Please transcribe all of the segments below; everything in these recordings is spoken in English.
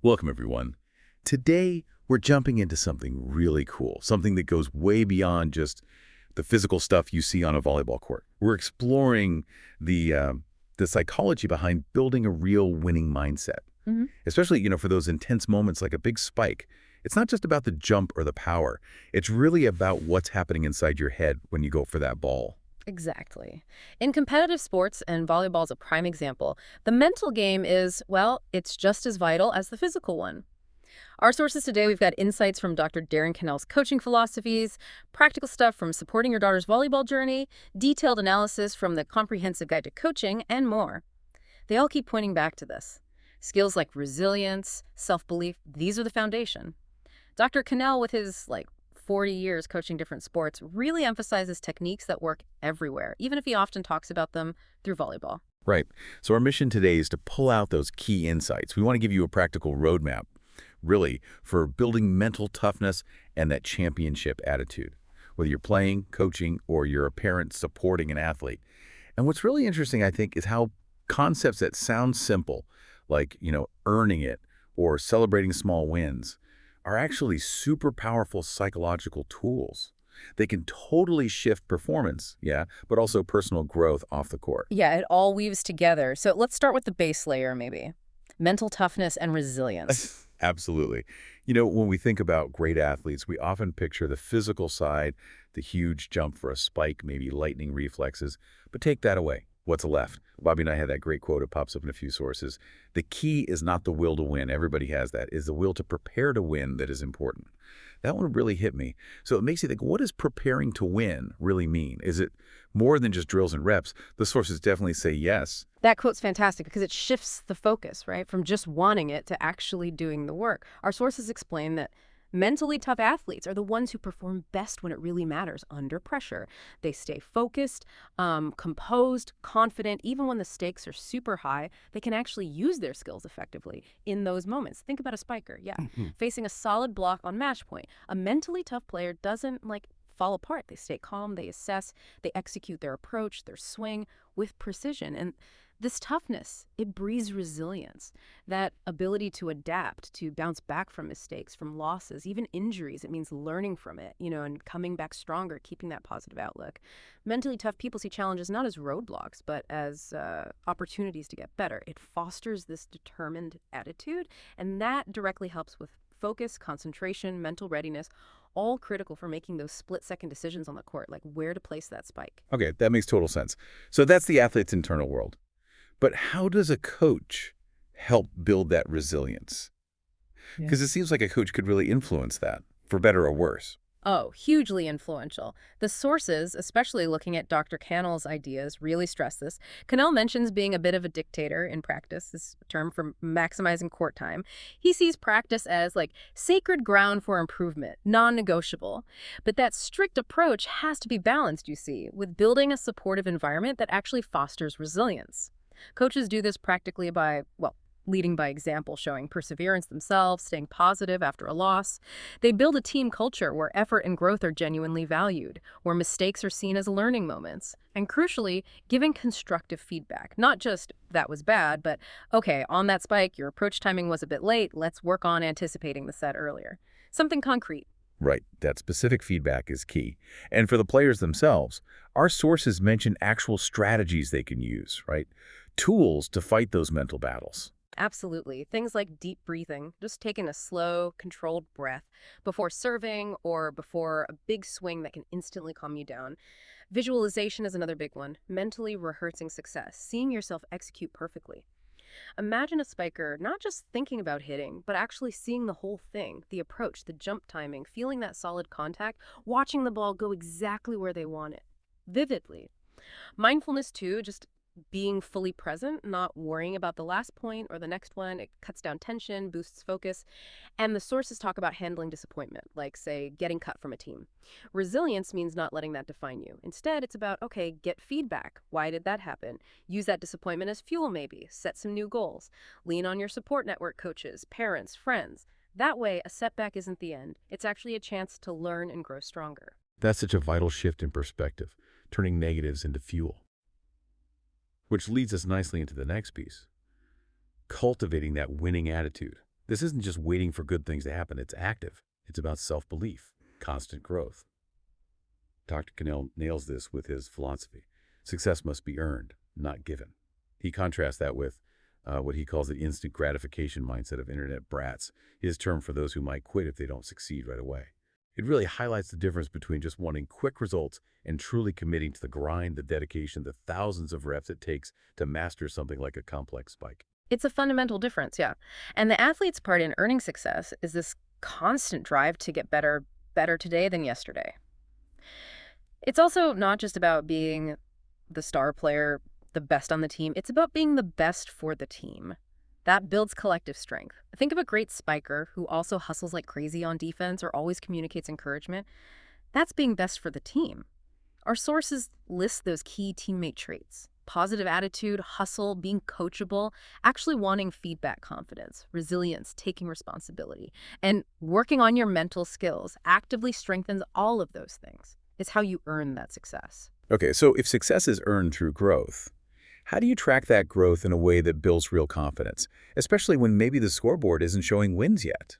Welcome, everyone. Today, we're jumping into something really cool, something that goes way beyond just the physical stuff you see on a volleyball court. We're exploring the, uh, the psychology behind building a real winning mindset, hmm especially, for those intense moments like a big spike. It's not just about the jump or the power. It's really about what's happening inside your head when you go for that ball. Exactly. In competitive sports, and volleyball is a prime example, the mental game is, well, it's just as vital as the physical one. Our sources today, we've got insights from Dr. Darren Cannell's coaching philosophies, practical stuff from supporting your daughter's volleyball journey, detailed analysis from the Comprehensive Guide to Coaching, and more. They all keep pointing back to this. Skills like resilience, self-belief, these are the foundation. Dr. Cannell, with his 40 years coaching different sports, really emphasizes techniques that work everywhere, even if he often talks about them through volleyball. Right. So our mission today is to pull out those key insights. We want to give you a practical roadmap, really, for building mental toughness and that championship attitude, whether you're playing, coaching, or you're a parent supporting an athlete. And what's really interesting, I think, is how concepts that sound simple, like, earning it or celebrating small wins, are actually super powerful psychological tools. They can totally shift performance, yeah, but also personal growth off the court. Yeah, it all weaves together. So let's start with the base layer, maybe. Mental toughness and resilience. Absolutely. When we think about great athletes, we often picture the physical side, the huge jump for a spike, maybe lightning reflexes, but take that away. What's left? Bobby and I had that great quote. It pops up in a few sources. The key is not the will to win. Everybody has that. Is the will to prepare to win that is important. That one really hit me. So it makes you think, what does preparing to win really mean? Is it more than just drills and reps? The sources definitely say yes. That quote's fantastic because it shifts the focus, right, from just wanting it to actually doing the work. Our sources explain that mentally tough athletes are the ones who perform best when it really matters under pressure. They stay focused, composed, confident. Even when the stakes are super high, they can actually use their skills effectively in those moments. Think about a spiker, yeah, facing a solid block on match point. A mentally tough player doesn't fall apart. They stay calm, they assess, they execute their approach, their swing with precision. And this toughness, it breeds resilience, that ability to adapt, to bounce back from mistakes, from losses, even injuries. It means learning from it, and coming back stronger, keeping that positive outlook. Mentally tough people see challenges not as roadblocks, but as opportunities to get better. It fosters this determined attitude, and that directly helps with focus, concentration, mental readiness, all critical for making those split-second decisions on the court, like where to place that spike. Okay, that makes total sense. So that's the athlete's internal world. But how does a coach help build that resilience? Yeah. Because it seems like a coach could really influence that, for better or worse. Oh, hugely influential. The sources, especially looking at Dr. Cannell's ideas, really stress this. Cannell mentions being a bit of a dictator in practice, this term for maximizing court time. He sees practice as sacred ground for improvement, non-negotiable. But that strict approach has to be balanced, you see, with building a supportive environment that actually fosters resilience. Coaches do this practically by, leading by example, showing perseverance themselves, staying positive after a loss. They build a team culture where effort and growth are genuinely valued, where mistakes are seen as learning moments, and crucially, giving constructive feedback. Not just, that was bad, but, okay, on that spike, your approach timing was a bit late, let's work on anticipating the set earlier. Something concrete. Right, that specific feedback is key. And for the players themselves, our sources mention actual strategies they can use, right? Tools to fight those mental battles. Absolutely. Things like deep breathing, just taking a slow, controlled breath before serving or before a big swing that can instantly calm you down. Visualization is another big one. Mentally rehearsing success, seeing yourself execute perfectly. Imagine a spiker not just thinking about hitting, but actually seeing the whole thing, the approach, the jump timing, feeling that solid contact, watching the ball go exactly where they want it, vividly. Mindfulness, too, just being fully present, not worrying about the last point or the next one. It cuts down tension, boosts focus. And the sources talk about handling disappointment, like, say, getting cut from a team. Resilience means not letting that define you. Instead, it's about, okay, get feedback. Why did that happen? Use that disappointment as fuel, maybe. Set some new goals. Lean on your support network coaches, parents, friends. That way, a setback isn't the end. It's actually a chance to learn and grow stronger. That's such a vital shift in perspective, turning negatives into fuel. Which leads us nicely into the next piece, cultivating that winning attitude. This isn't just waiting for good things to happen. It's active. It's about self-belief, constant growth. Dr. Cannell nails this with his philosophy. Success must be earned, not given. He contrasts that with what he calls the instant gratification mindset of internet brats, his term for those who might quit if they don't succeed right away. It really highlights the difference between just wanting quick results and truly committing to the grind, the dedication, the thousands of reps it takes to master something like a complex spike. It's a fundamental difference, yeah. And the athlete's part in earning success is this constant drive to get better today than yesterday. It's also not just about being the star player, the best on the team. It's about being the best for the team. That builds collective strength. Think of a great spiker who also hustles like crazy on defense or always communicates encouragement. That's being best for the team. Our sources list those key teammate traits: positive attitude, hustle, being coachable, actually wanting feedback confidence, resilience, taking responsibility, and working on your mental skills actively strengthens all of those things. It's how you earn that success. Okay, so if success is earned through growth, how do you track that growth in a way that builds real confidence, especially when maybe the scoreboard isn't showing wins yet?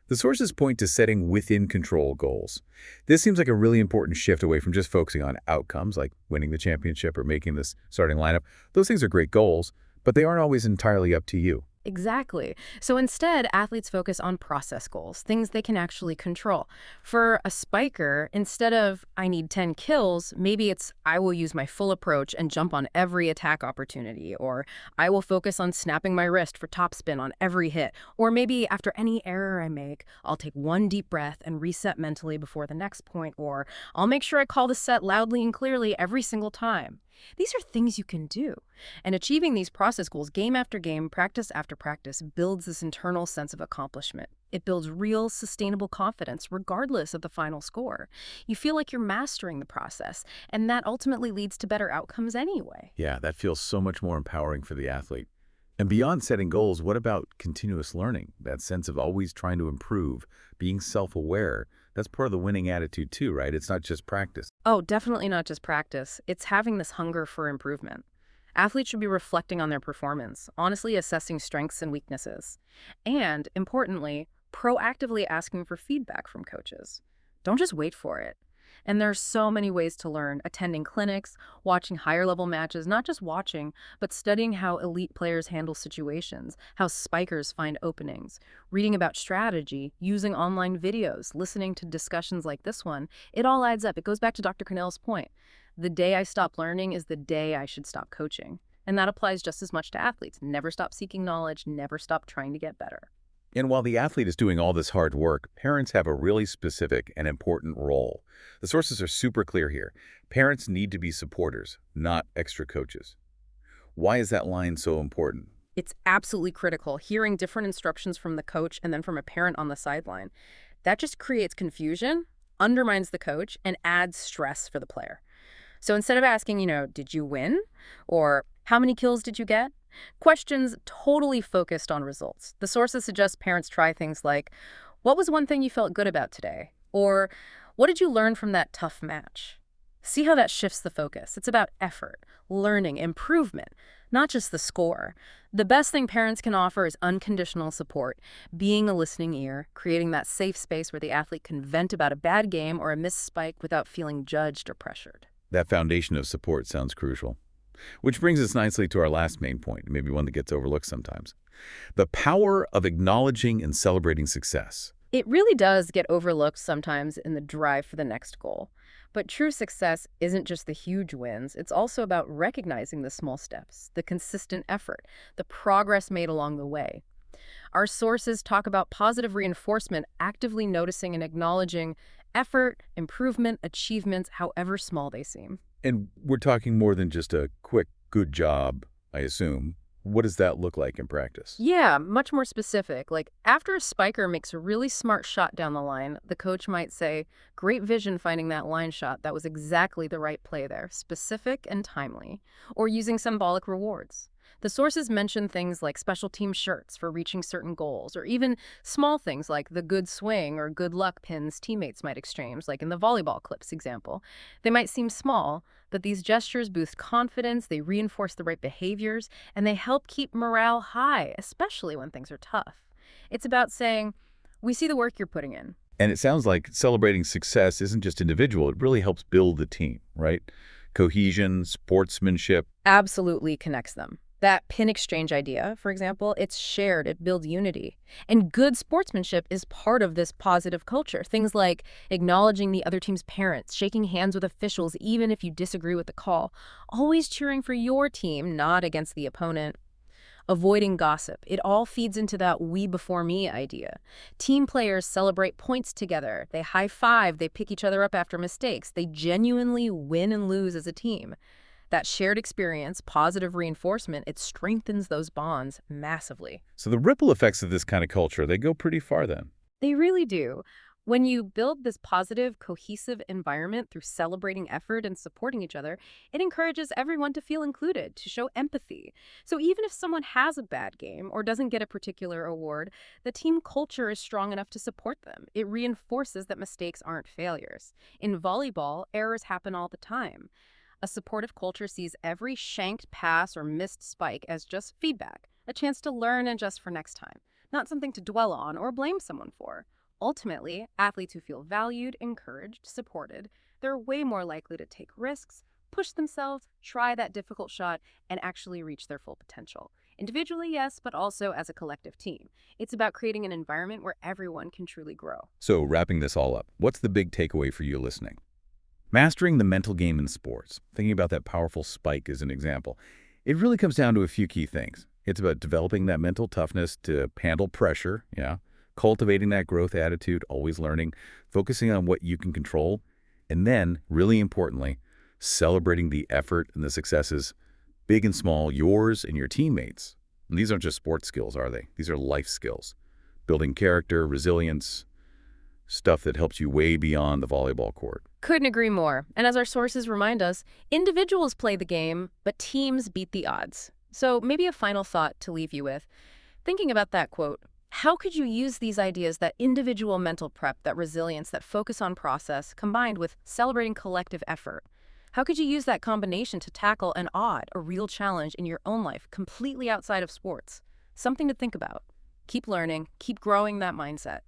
The sources point to setting within-control goals. This seems like a really important shift away from just focusing on outcomes like winning the championship or making this starting lineup. Those things are great goals, but they aren't always entirely up to you. Exactly. So instead, athletes focus on process goals, things they can actually control. For a spiker, instead of I need 10 kills, maybe it's I will use my full approach and jump on every attack opportunity, or I will focus on snapping my wrist for topspin on every hit, or maybe after any error I make, I'll take one deep breath and reset mentally before the next point, or I'll make sure I call the set loudly and clearly every single time. These are things you can do. And achieving these process goals game after game, practice after practice, builds this internal sense of accomplishment. It builds real, sustainable confidence regardless of the final score. You feel like you're mastering the process, and that ultimately leads to better outcomes anyway. Yeah, that feels so much more empowering for the athlete. And beyond setting goals, what about continuous learning? That sense of always trying to improve, being self-aware. That's part of the winning attitude too, right? It's not just practice. Oh, definitely not just practice. It's having this hunger for improvement. Athletes should be reflecting on their performance, honestly assessing strengths and weaknesses, and, importantly, proactively asking for feedback from coaches. Don't just wait for it. And there are so many ways to learn: attending clinics, watching higher-level matches, not just watching, but studying how elite players handle situations, how spikers find openings, reading about strategy, using online videos, listening to discussions like this one. It all adds up. It goes back to Dr. Cannell's point. The day I stop learning is the day I should stop coaching. And that applies just as much to athletes. Never stop seeking knowledge, never stop trying to get better. And while the athlete is doing all this hard work, parents have a really specific and important role. The sources are super clear here. Parents need to be supporters, not extra coaches. Why is that line so important? It's absolutely critical. Hearing different instructions from the coach and then from a parent on the sideline, that just creates confusion, undermines the coach, and adds stress for the player. So instead of asking, did you win? Or how many kills did you get? Questions totally focused on results. The sources suggest parents try things like, what was one thing you felt good about today? Or what did you learn from that tough match? See how that shifts the focus. It's about effort, learning, improvement, not just the score. The best thing parents can offer is unconditional support, being a listening ear, creating that safe space where the athlete can vent about a bad game or a missed spike without feeling judged or pressured. That foundation of support sounds crucial. Which brings us nicely to our last main point, maybe one that gets overlooked sometimes. The power of acknowledging and celebrating success. It really does get overlooked sometimes in the drive for the next goal. But true success isn't just the huge wins. It's also about recognizing the small steps, the consistent effort, the progress made along the way. Our sources talk about positive reinforcement, actively noticing and acknowledging effort, improvement, achievements, however small they seem. And we're talking more than just a quick, good job, I assume. What does that look like in practice? Yeah, much more specific. Like after a spiker makes a really smart shot down the line, the coach might say, great vision finding that line shot. That was exactly the right play there, specific and timely. Or using symbolic rewards. The sources mention things like special team shirts for reaching certain goals, or even small things like the good swing or good luck pins teammates might exchange, like in the volleyball clips example. They might seem small, but these gestures boost confidence, they reinforce the right behaviors, and they help keep morale high, especially when things are tough. It's about saying, we see the work you're putting in. And it sounds like celebrating success isn't just individual, it really helps build the team, right? Cohesion, sportsmanship. Absolutely connects them. That pin exchange idea, for example, it's shared, it builds unity. And good sportsmanship is part of this positive culture. Things like acknowledging the other team's parents, shaking hands with officials even if you disagree with the call, always cheering for your team, not against the opponent. Avoiding gossip. It all feeds into that we before me idea. Team players celebrate points together. They high five. They pick each other up after mistakes. They genuinely win and lose as a team. That shared experience, positive reinforcement, it strengthens those bonds massively. So the ripple effects of this kind of culture, they go pretty far then. They really do. When you build this positive, cohesive environment through celebrating effort and supporting each other, it encourages everyone to feel included, to show empathy. So even if someone has a bad game or doesn't get a particular award, the team culture is strong enough to support them. It reinforces that mistakes aren't failures. In volleyball, errors happen all the time. A supportive culture sees every shanked pass or missed spike as just feedback, a chance to learn and adjust for next time, not something to dwell on or blame someone for. Ultimately, athletes who feel valued, encouraged, supported, they're way more likely to take risks, push themselves, try that difficult shot, and actually reach their full potential. Individually, yes, but also as a collective team. It's about creating an environment where everyone can truly grow. So wrapping this all up, what's the big takeaway for you listening? Mastering the mental game in sports, thinking about that powerful spike as an example, it really comes down to a few key things. It's about developing that mental toughness to handle pressure, cultivating that growth attitude, always learning, focusing on what you can control, and then, really importantly, celebrating the effort and the successes, big and small, yours and your teammates. And these aren't just sports skills, are they? These are life skills. Building character, resilience, stuff that helps you way beyond the volleyball court. Couldn't agree more. And as our sources remind us, individuals play the game, but teams beat the odds. So maybe a final thought to leave you with. Thinking about that quote, how could you use these ideas, that individual mental prep, that resilience, that focus on process, combined with celebrating collective effort? How could you use that combination to tackle an odd, a real challenge in your own life, completely outside of sports? Something to think about. Keep learning, keep growing that mindset.